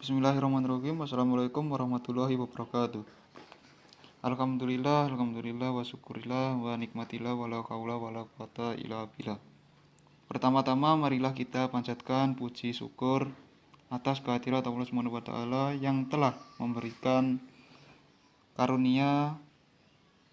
Bismillahirrahmanirrahim. Assalamualaikum warahmatullahi wabarakatuh. Alhamdulillah wa syukurillah wa nikmatillah wa la haula wa la quwata illa billah. Pertama-tama marilah kita panjatkan puji syukur atas kehadirat Allah Subhanahu wa taala yang telah memberikan karunia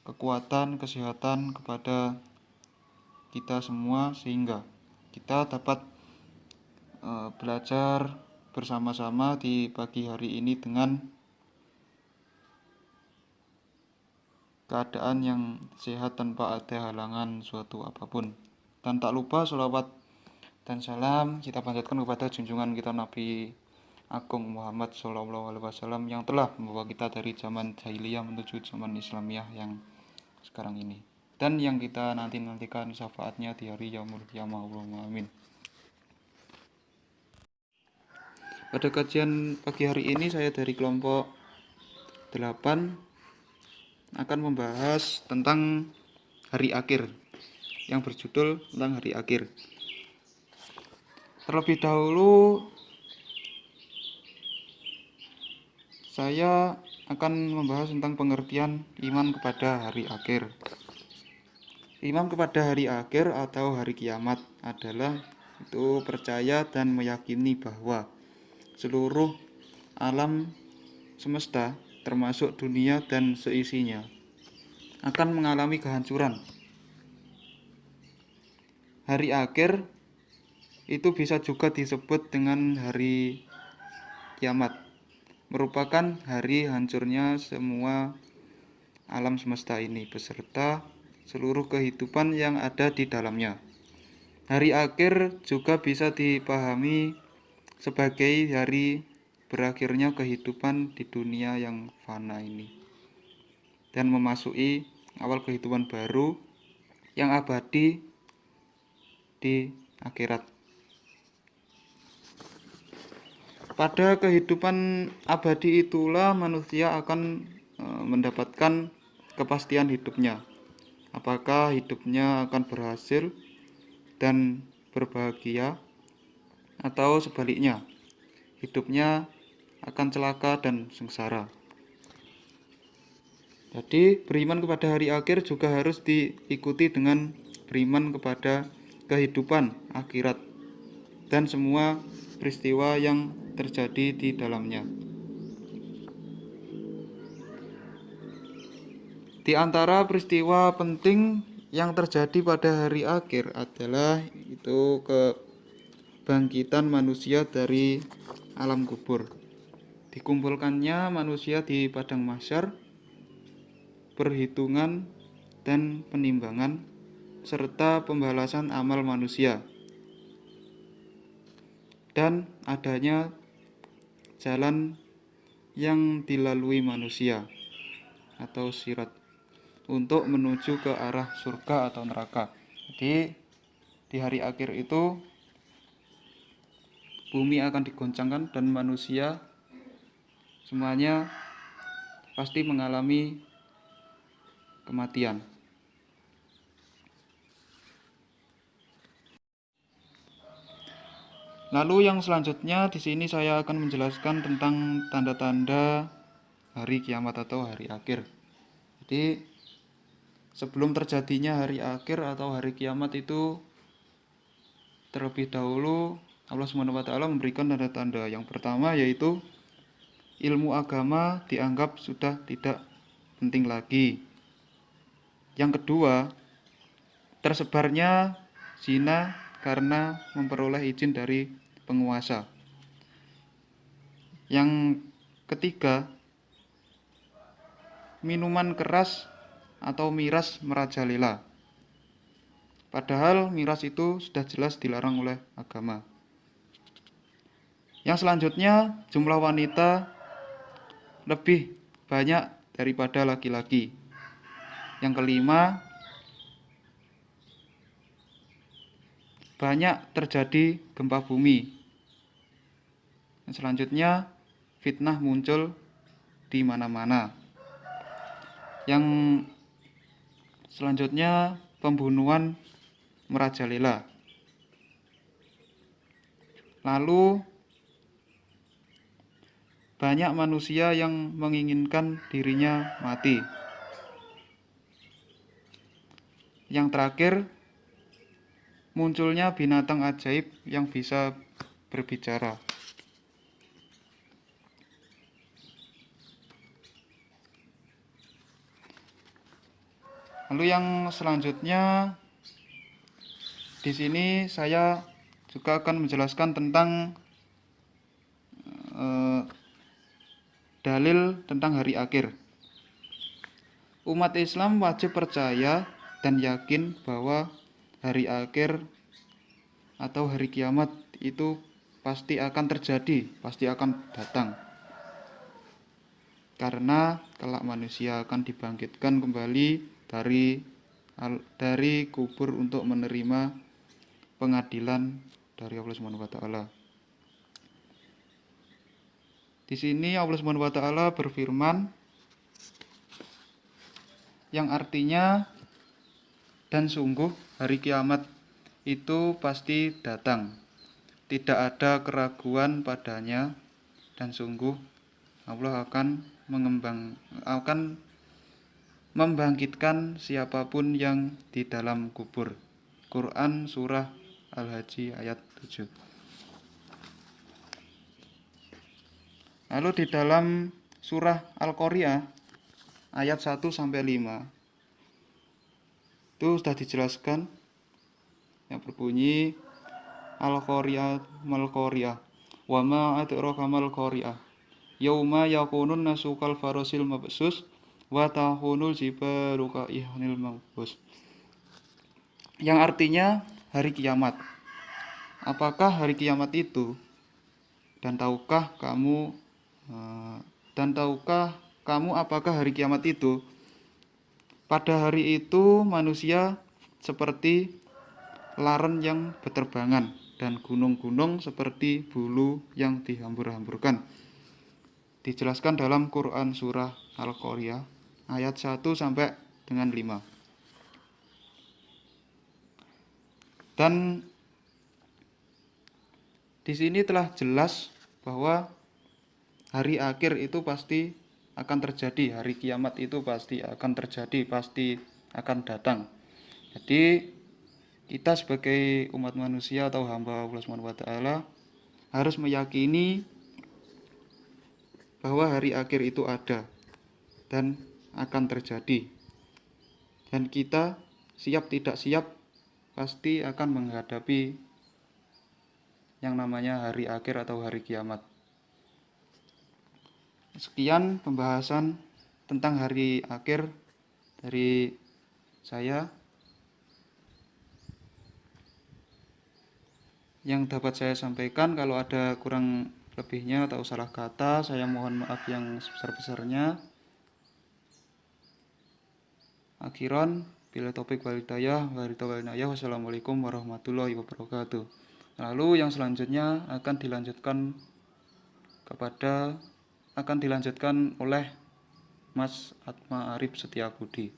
kekuatan, kesehatan kepada kita semua sehingga kita dapat belajar bersama-sama di pagi hari ini dengan keadaan yang sehat tanpa ada halangan suatu apapun. Dan tak lupa sholawat dan salam kita panjatkan kepada junjungan kita Nabi Agung Muhammad SAW yang telah membawa kita dari zaman jahiliyah menuju zaman Islamiyah yang sekarang ini, dan yang kita nantikan syafaatnya di hari yaumul qiyamah. Allahumma amin. Pada kajian pagi hari ini saya dari kelompok 8 akan membahas tentang hari akhir yang berjudul tentang hari akhir. Terlebih dahulu saya akan membahas tentang pengertian iman kepada hari akhir. Iman kepada hari akhir atau hari kiamat adalah itu percaya dan meyakini bahwa seluruh alam semesta termasuk dunia dan seisinya akan mengalami kehancuran. Hari akhir itu bisa juga disebut dengan hari kiamat, merupakan hari hancurnya semua alam semesta ini beserta seluruh kehidupan yang ada di dalamnya. Hari akhir juga bisa dipahami sebagai hari berakhirnya kehidupan di dunia yang fana ini dan memasuki awal kehidupan baru yang abadi di akhirat. Pada kehidupan abadi itulah manusia akan mendapatkan kepastian hidupnya. Apakah hidupnya akan berhasil dan berbahagia, atau sebaliknya, hidupnya akan celaka dan sengsara. Jadi, beriman kepada hari akhir juga harus diikuti dengan beriman kepada kehidupan akhirat dan semua peristiwa yang terjadi di dalamnya. Di antara peristiwa penting yang terjadi pada hari akhir adalah itu kebangkitan manusia dari alam kubur. Dikumpulkannya manusia di padang mahsyar, perhitungan dan penimbangan serta pembalasan amal manusia, dan adanya jalan yang dilalui manusia atau sirat untuk menuju ke arah surga atau neraka. Jadi di hari akhir itu bumi akan digoncangkan dan manusia semuanya pasti mengalami kematian. Lalu yang selanjutnya di sini saya akan menjelaskan tentang tanda-tanda hari kiamat atau hari akhir. Jadi sebelum terjadinya hari akhir atau hari kiamat itu terlebih dahulu Allah SWT memberikan tanda-tanda. Yang pertama yaitu ilmu agama dianggap sudah tidak penting lagi. Yang kedua, tersebarnya zina karena memperoleh izin dari penguasa. Yang ketiga, minuman keras atau miras merajalela. Padahal miras itu sudah jelas dilarang oleh agama. Yang selanjutnya, jumlah wanita lebih banyak daripada laki-laki. Yang kelima, banyak terjadi gempa bumi. Yang selanjutnya, fitnah muncul di mana-mana. Yang selanjutnya, pembunuhan merajalela. Lalu banyak manusia yang menginginkan dirinya mati. Yang terakhir, munculnya binatang ajaib yang bisa berbicara. Lalu yang selanjutnya, di sini saya juga akan menjelaskan tentang dalil tentang hari akhir. Umat Islam wajib percaya dan yakin bahwa hari akhir atau hari kiamat itu pasti akan terjadi, pasti akan datang. Karena kelak manusia akan dibangkitkan kembali dari kubur untuk menerima pengadilan dari Allah Subhanahu wa taala. Di sini Allah Subhanahu wa taala berfirman yang artinya, dan sungguh hari kiamat itu pasti datang, tidak ada keraguan padanya, dan sungguh Allah akan membangkitkan siapapun yang di dalam kubur. Quran surah Al-Hajj ayat 7. Lalu di dalam surah Al-Qari'ah ayat 1 sampai 5 itu sudah dijelaskan yang berbunyi Al-Qari'ah mal-Qari'ah wa ma adraka mal-Qari'ah yauma yakunun nasu kal farasil mabsus wa tahunul jibalu ka ihnil mabus, yang artinya hari kiamat. Apakah hari kiamat itu? Dan tahukah kamu apakah hari kiamat itu? Pada hari itu manusia seperti laren yang berterbangan dan gunung-gunung seperti bulu yang dihambur-hamburkan. Dijelaskan dalam Quran surah Al-Qari'ah ayat 1 sampai dengan 5. Dan di sini telah jelas bahwa hari akhir itu pasti akan terjadi, hari kiamat itu pasti akan terjadi, pasti akan datang. Jadi kita sebagai umat manusia atau hamba Allah Subhanahu wa taala harus meyakini bahwa hari akhir itu ada dan akan terjadi. Dan kita siap tidak siap pasti akan menghadapi yang namanya hari akhir atau hari kiamat. Sekian pembahasan tentang hari akhir dari saya. Yang dapat saya sampaikan, kalau ada kurang lebihnya atau salah kata, saya mohon maaf yang sebesar-besarnya. Akhiran, bila topik walidayah, wassalamualaikum warahmatullahi wabarakatuh. Lalu yang selanjutnya akan dilanjutkan oleh Mas Atma Arif Setiabudi.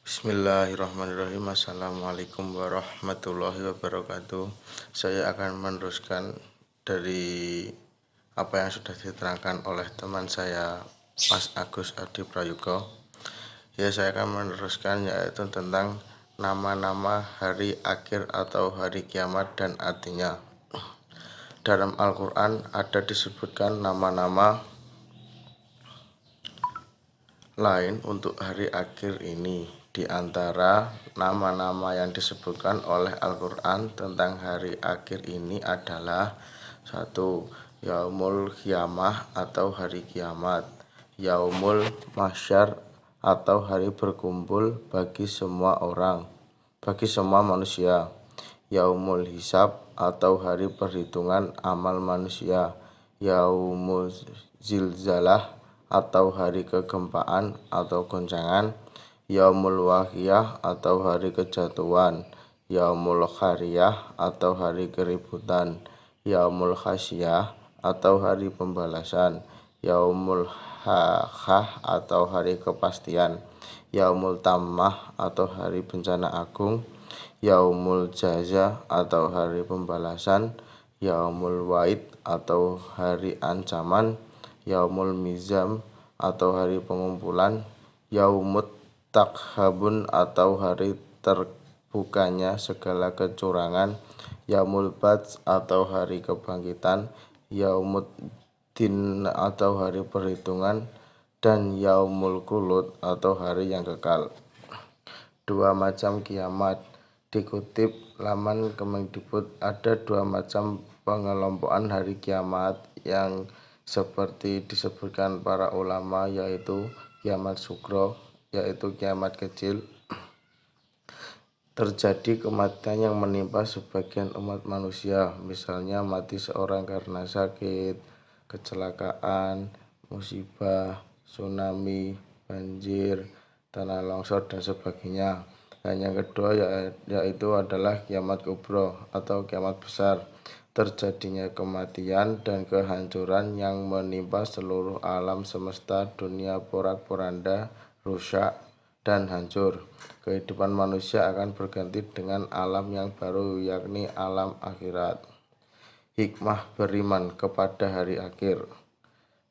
Bismillahirrahmanirrahim. Assalamualaikum warahmatullahi wabarakatuh. Saya akan meneruskan dari apa yang sudah diterangkan oleh teman saya Mas Agus Adi Prayogo. Ya, saya akan meneruskan yaitu tentang nama-nama hari akhir atau hari kiamat dan artinya. Dalam Al-Quran ada disebutkan nama-nama lain untuk hari akhir ini. Di antara nama-nama yang disebutkan oleh Al-Quran tentang hari akhir ini adalah 1. Yaumul Qiyamah atau hari kiamat, Yaumul Mahsyar atau hari berkumpul bagi semua manusia, Yaumul Hisab atau hari perhitungan amal manusia, Yaumul Zilzalah atau hari kegempaan atau goncangan, Yaumul Waqiyah atau hari kejatuhan, Yaumul Khariyah atau hari keributan, Yaumul Khasyiyah atau hari pembalasan, yaumul hakah atau hari kepastian, yaumul tammah atau hari bencana agung, yaumul jaza atau hari pembalasan, yaumul waid atau hari ancaman, yaumul mizam atau hari pengumpulan, yaumut takhabun atau hari terbukanya segala kecurangan, yaumul bats atau hari kebangkitan, yaumud din atau hari perhitungan, dan yaumul kulud atau hari yang kekal. Dua macam kiamat. Dikutip laman Kemendikbud, ada dua macam pengelompokan hari kiamat yang seperti disebutkan para ulama, yaitu kiamat sugro, yaitu kiamat kecil, terjadi kematian yang menimpa sebagian umat manusia, misalnya mati seorang karena sakit, kecelakaan, musibah, tsunami, banjir, tanah longsor, dan sebagainya. Dan yang kedua yaitu adalah kiamat kubro atau kiamat besar, terjadinya kematian dan kehancuran yang menimpa seluruh alam semesta, dunia porak-poranda, rusak, dan hancur. Kehidupan manusia akan berganti dengan alam yang baru, yakni alam akhirat. Hikmah beriman kepada hari akhir.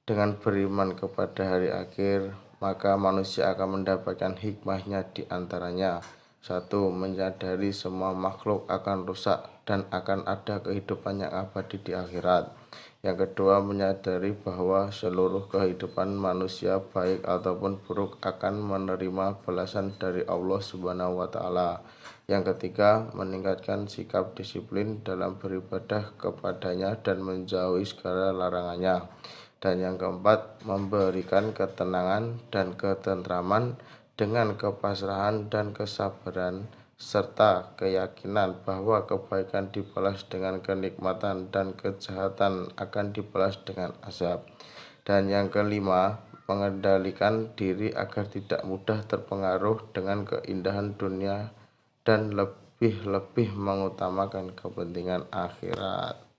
Dengan beriman kepada hari akhir, maka manusia akan mendapatkan hikmahnya, di antaranya: 1. Menyadari semua makhluk akan rusak dan akan ada kehidupan yang abadi di akhirat. Yang kedua, menyadari bahwa seluruh kehidupan manusia, baik ataupun buruk, akan menerima balasan dari Allah Subhanahu wa Ta'ala. Yang ketiga, meningkatkan sikap disiplin dalam beribadah kepadanya dan menjauhi segala larangannya. Dan yang keempat, memberikan ketenangan dan ketentraman dengan kepasrahan dan kesabaran, serta keyakinan bahwa kebaikan dibalas dengan kenikmatan dan kejahatan akan dibalas dengan azab. Dan yang kelima, mengendalikan diri agar tidak mudah terpengaruh dengan keindahan dunia dan lebih-lebih mengutamakan kepentingan akhirat.